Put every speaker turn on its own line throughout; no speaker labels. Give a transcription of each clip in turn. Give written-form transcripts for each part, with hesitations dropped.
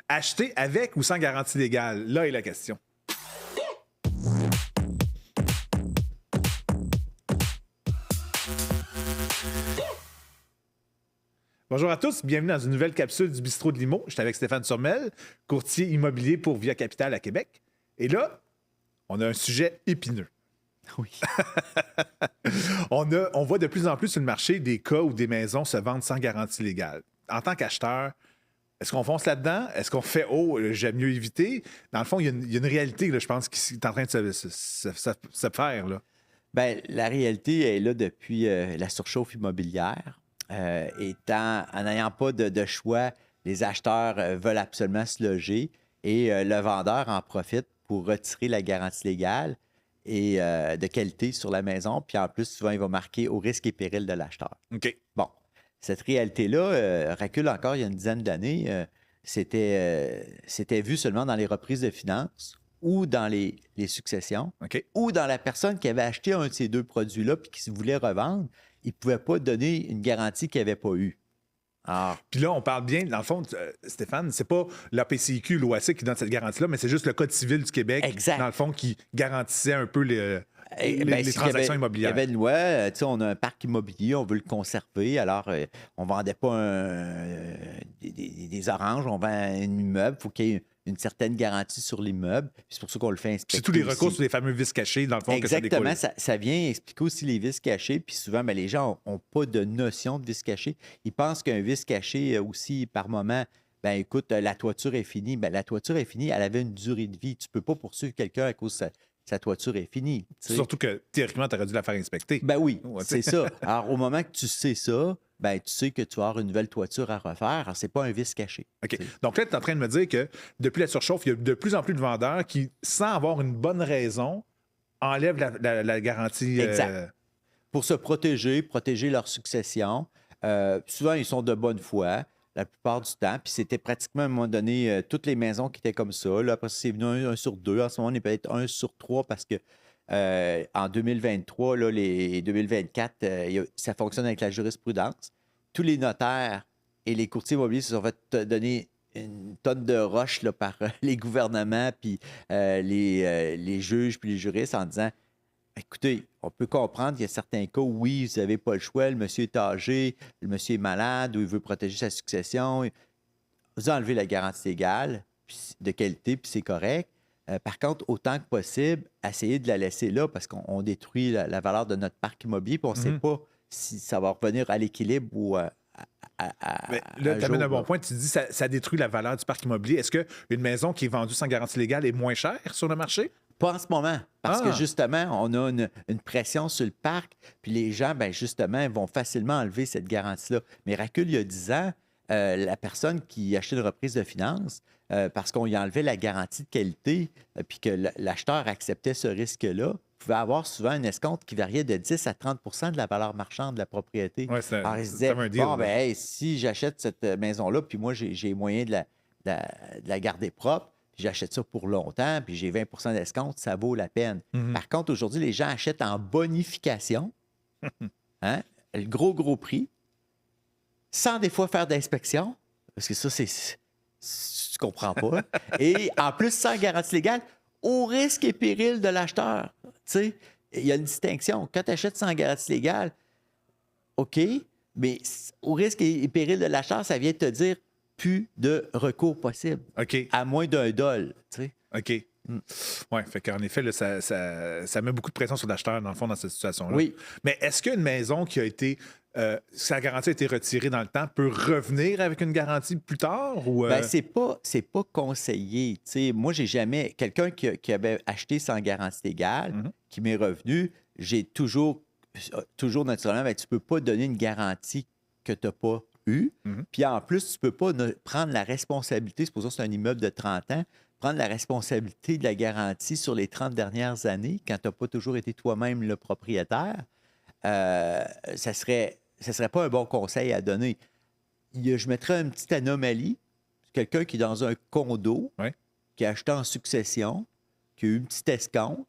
Acheter avec ou sans garantie légale? Là est la question. Bonjour à tous, bienvenue dans une nouvelle capsule du Bistrot de Limo. Je suis avec Stéphane Turmel, courtier immobilier pour Via Capital à Québec. Et là, on a un sujet épineux.
Oui.
On voit de plus en plus sur le marché des cas où des maisons se vendent sans garantie légale. En tant qu'acheteur, est-ce qu'on fonce là-dedans? Est-ce qu'on fait « Oh, j'aime mieux éviter ». Dans le fond, il y a une réalité, là, je pense, qui est en train de se faire. Là.
Bien, la réalité est là depuis la surchauffe immobilière. En n'ayant pas de choix, les acheteurs veulent absolument se loger et le vendeur en profite pour retirer la garantie légale et de qualité sur la maison. Puis en plus, souvent, il va marquer au risque et péril de l'acheteur.
OK.
Bon, cette réalité-là recule encore il y a une dizaine d'années. C'était vu seulement dans les reprises de finances ou dans les successions,
OK.
ou dans la personne qui avait acheté un de ces deux produits-là puis qui voulait revendre, il ne pouvait pas donner une garantie qu'il n'avait pas eue. Alors,
Puis là, on parle bien, dans le fond, Stéphane, c'est pas l'APCIQ, l'OAC qui donne cette garantie-là, mais c'est juste le Code civil du Québec,
exact.
dans le fond, qui garantissait un peu les
s'il
transactions
Il
immobilières.
y avait une loi, on a un parc immobilier, on veut le conserver, alors on ne vendait pas des oranges, on vend un immeuble, il faut qu'il y ait une certaine garantie sur l'immeuble. C'est pour ça qu'on le fait inspecter.
C'est tous les
aussi.
recours sur les fameux vices cachés, dans le fond,
Exactement,
que ça découle.
ça vient expliquer aussi les vices cachés, puis souvent, bien, les gens n'ont pas de notion de vice caché. Ils pensent qu'un vice caché aussi, par moment, ben écoute, la toiture est finie. Ben, la toiture est finie, elle avait une durée de vie. Tu ne peux pas poursuivre quelqu'un à cause de sa toiture est finie. Tu sais.
Surtout que, théoriquement, tu aurais dû la faire inspecter.
Ben oui,
Ouais,
c'est ça. Alors, au moment que tu sais ça, ben, tu sais que tu vas avoir une nouvelle toiture à refaire. Alors, c'est pas un vice caché.
OK.
Tu sais.
Donc là, tu es en train de me dire que depuis la surchauffe, il y a de plus en plus de vendeurs qui, sans avoir une bonne raison, enlèvent la garantie.
Exact. Pour se protéger leur succession. Souvent, ils sont de bonne foi, la plupart du temps. Puis c'était pratiquement, à un moment donné, toutes les maisons qui étaient comme ça. Là, après, c'est venu un sur deux. En ce moment, on est peut-être 1 sur 3 parce que en 2023, là, les 2024, ça fonctionne avec la jurisprudence. Tous les notaires et les courtiers immobiliers se sont fait donner une tonne de roches là, par les gouvernements, puis les juges, puis les juristes en disant écoutez, on peut comprendre qu'il y a certains cas où, oui, vous n'avez pas le choix, le monsieur est âgé, le monsieur est malade ou il veut protéger sa succession. Vous enlevez la garantie légale de qualité, puis c'est correct. Par contre, autant que possible, essayez de la laisser là parce qu'on détruit la valeur de notre parc immobilier, puis on ne sait pas si ça va revenir à l'équilibre ou
Mais là, tu amènes un bon point. Tu dis que ça détruit la valeur du parc immobilier. Est-ce qu'une maison qui est vendue sans garantie légale est moins chère sur le marché?
Pas en ce moment, parce que
Ah.
justement, on a une pression sur le parc, puis les gens, ben justement, vont facilement enlever cette garantie-là. Mais recule il y a 10 ans, la personne qui achetait une reprise de finances, parce qu'on lui enlevait la garantie de qualité, puis que l'acheteur acceptait ce risque-là, pouvait avoir souvent un escompte qui variait de 10 à 30 de la valeur marchande de la propriété.
Ouais,
Alors, il se disait,
un deal,
bon,
là.
ben, hey, si j'achète cette maison-là, puis moi, j'ai moyen de la garder propre, puis j'achète ça pour longtemps, puis j'ai 20 d'escompte, ça vaut la peine. Par contre, aujourd'hui, les gens achètent en bonification, hein, le gros prix, sans des fois faire d'inspection, parce que ça, tu comprends pas. Et en plus, sans garantie légale, au risque et péril de l'acheteur. Tu sais, il y a une distinction. Quand tu achètes sans garantie légale, OK, mais au risque et péril de l'acheteur, ça vient de te dire plus de recours possible.
OK.
À moins d'un $. Tu sais.
OK. Oui, fait qu'en effet, là, ça met beaucoup de pression sur l'acheteur, dans le fond, dans cette situation-là.
Oui.
Mais est-ce qu'une maison qui a été. sa garantie a été retirée dans le temps peut revenir avec une garantie plus tard? Ou,
Ben, c'est pas conseillé. Tu sais, moi, j'ai jamais. Quelqu'un qui avait acheté sans garantie légale, qui m'est revenu, j'ai toujours naturellement, ben, tu ne peux pas donner une garantie que tu n'as pas eue. Puis en plus, tu ne peux pas prendre la responsabilité, c'est pour ça que c'est un immeuble de 30 ans, prendre la responsabilité de la garantie sur les 30 dernières années, quand tu n'as pas toujours été toi-même le propriétaire. Ça serait pas un bon conseil à donner. Je mettrais une petite anomalie. Quelqu'un qui est dans un condo,
Ouais.
qui a acheté en succession, qui a eu une petite escompte,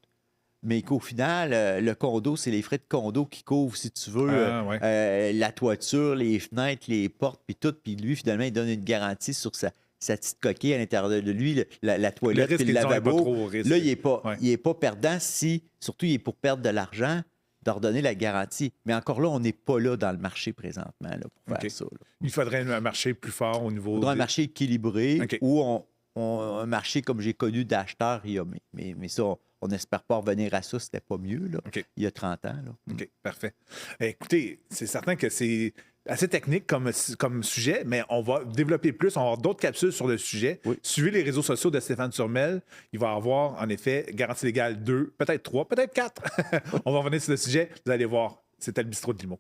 mais qu'au final, le condo, c'est les frais de condo qui couvrent, si tu veux, la toiture, les fenêtres, les portes, puis tout. Puis lui, finalement, il donne une garantie sur sa petite coquille à l'intérieur de lui, la
Le
toilette
risque
puis le
qu'ils ont est pas
lavabo.
trop au risque.
Là, il n'est pas,
Ouais.
il est pas perdant si, surtout, il est pour perdre de l'argent, de redonner la garantie. Mais encore là, on n'est pas là dans le marché présentement là, pour faire
OK.
ça. Là.
Il faudrait un marché plus fort au
Il
niveau.
faudra un marché équilibré
OK.
où un marché comme j'ai connu d'acheteurs, mais ça, on n'espère pas revenir à ça, c'était pas mieux là,
OK.
il y a 30 ans. Là.
OK, parfait. Écoutez, c'est certain que c'est assez technique comme sujet, mais on va développer plus. On va avoir d'autres capsules sur le sujet.
Oui.
Suivez les réseaux sociaux de Stéphane Turmel. Il va avoir, en effet, garantie légale 2, peut-être 3, peut-être 4. On va revenir sur le sujet. Vous allez voir, c'était le bistrot de Limo.